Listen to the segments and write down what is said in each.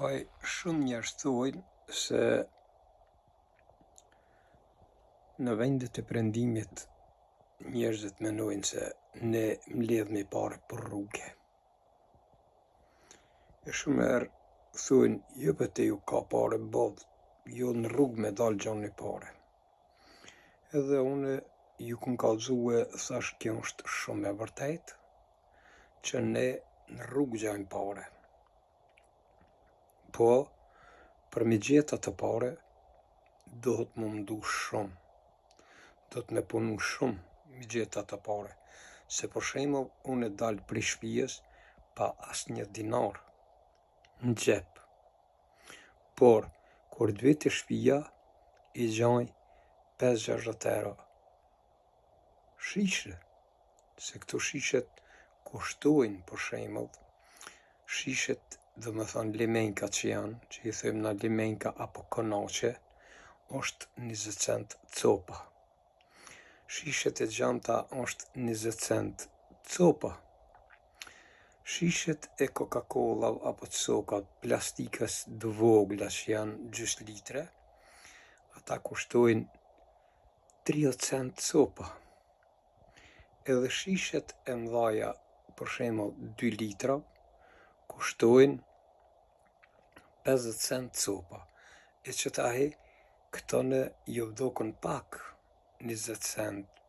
Pastaj shumë njerëz thojnë se në vendet e perëndimit njerëzit mendojnë se ne mbledhmi pare për rrugë. E shumë herë thojnë jo për te ju ka pare boll, jo në rrugë me dalë gjani pare. Edhe une ju kom kallzue thash kjo është shumë e vërtet që ne në rrugë gjajmë pare. Po, për me gjetë atë pare, duhet më mdu shumë. Duhet me punu shumë me gjetë atë pare. Se për shembull, unë dalë prej shtëpisë pa asnjë dinar në xhep. Por, kur të vi te shtëpia, i gjaj 5-6 euro. Shishe, se këto shishet kushtojnë, për shembull, shishet limenka që janë, që i thojmë na limenka apo konache, është 20 cent copa. Shishet e gjanta është 20 cent copa. Shishet e Coca-Cola apo cokat plastikës të vogla që janë gjys litre, ata kushtojnë 30 cent copa. Edhe shishet e mdhaja, për shembull 2 litra, kushtojnë 50 cent copa. E që tahi, këtone ju vdokën pak, 20 cent,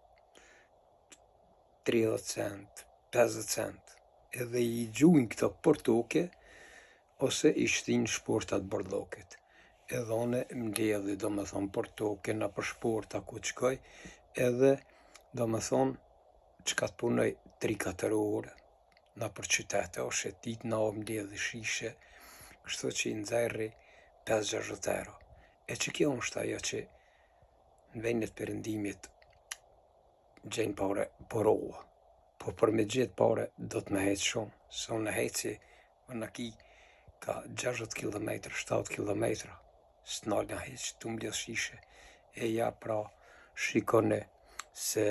30 cent, 50 cent. Edhe i gjujnë këto për toke, ose i shtin shportat bërllokit. Edhe one mbledhi për toke, na për shporta ku të shkoj, edhe çka të punoj 3-4 orë, na për qytete o shetit, na o mbledhi shishe, kështu që i nxerri 5-6 euro. E që kjo është ajo që në vendet perëndimit gjejnë pare për rolla. Po për me gjetë pare, do të me hecë shumë, se unë heci, unë aki ka 60 km, 7 km, s'nalë nga heq, tu mbledh shishe. E ja pra, shikoni se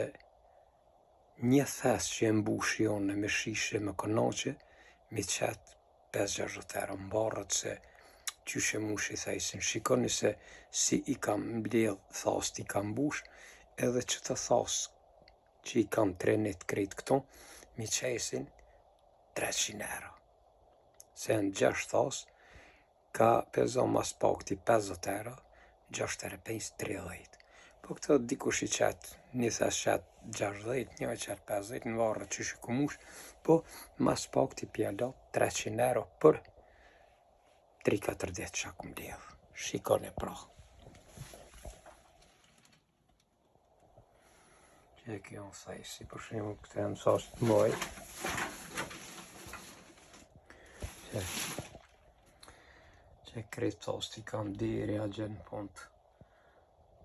një thes që e mbush jone me shishe me konache, mi qetë 5-6 euro. Mbarët se qyshe mush i thejsin. Shikoni se si i kam mbledh thast i kam mbush, edhe që të thas që i kam trenit krejt këto, mi qesin 300 euro. Se në 6 thas, ka pezo mas pakti 50 euro, 6 euro 5, 30. Po këto dikush i qetë, një thes qetë 60, një qetë 50, në varë që shi kumush, po mas pakti pjallot 300 euro për 3-4 ditë që akum lidhë. Shikone pra. Që e kjo në thejsi, për shimë këtë e në sas të moj. Që e krejt thas t'i kam diri a gjenë pont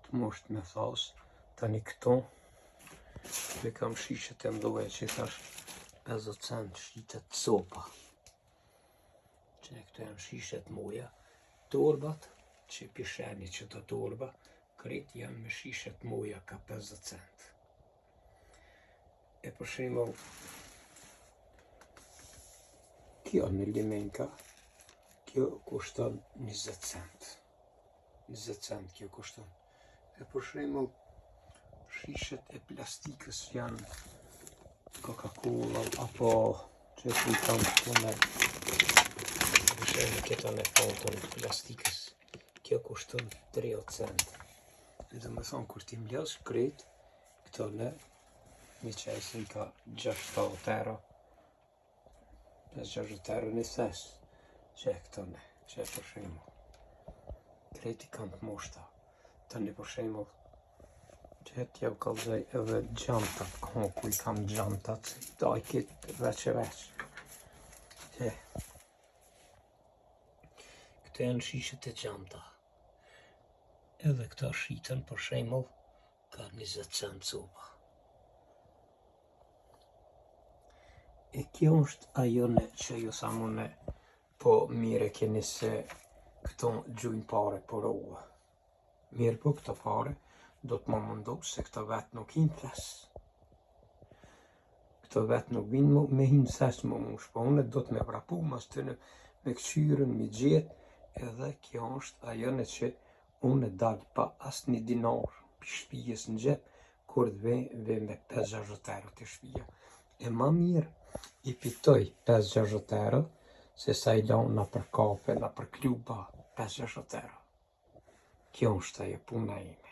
të musht me thas. Tani këto, dhe kam shishet e mdoje që i thash 50 cent shqitet copa. Që këto janë shishet moja. Torbat, që pisheni që të torba, krejt janë me shishet moja ka 50 cent. E për shembull, kjo në limenka, kjo kushton 20 cent. 20 cent kjo kushton. E për shembull, shishet e plastikës janë Coca-Cola apo që i kanë këtone, për shembull këtone fontën plastikës, kjo kushton 30 cent. Dhe më thonë, kur ti mbledh krejt, këtone, mi qesin ka 60 euro, 5-6 euro një thes, që e këtone, që e për shembull. Krejt i kam të moshta. Tani për shembull, që t'ja kallzoj edhe gjantat, ku i kam gjantat, da i kitë veç e veç. Këto janë shishet e gjanta. Edhe këta shiten për shembull, ka 20 cent copa. E kjo është ajo që ju thamune, po mire keni se këto gjujnë pare për rolla. Mirë po këto pare, do të më mundu se këto vetë nuk hinë thes. Këto vetë nuk vinë me hinë thes më mush, po une do të me vrapu mas të me këqyren, me gjetë, edhe kjo është ajo në që unë dalë pa asë një dinar për shpijes në gjep, kur dhe me 5-6 euro të shpija. E ma mirë i pitoj 5-6 euro, se sa i lanë na për kafe, na për kluba 5-6 euro. Kjo është ajo puna ime.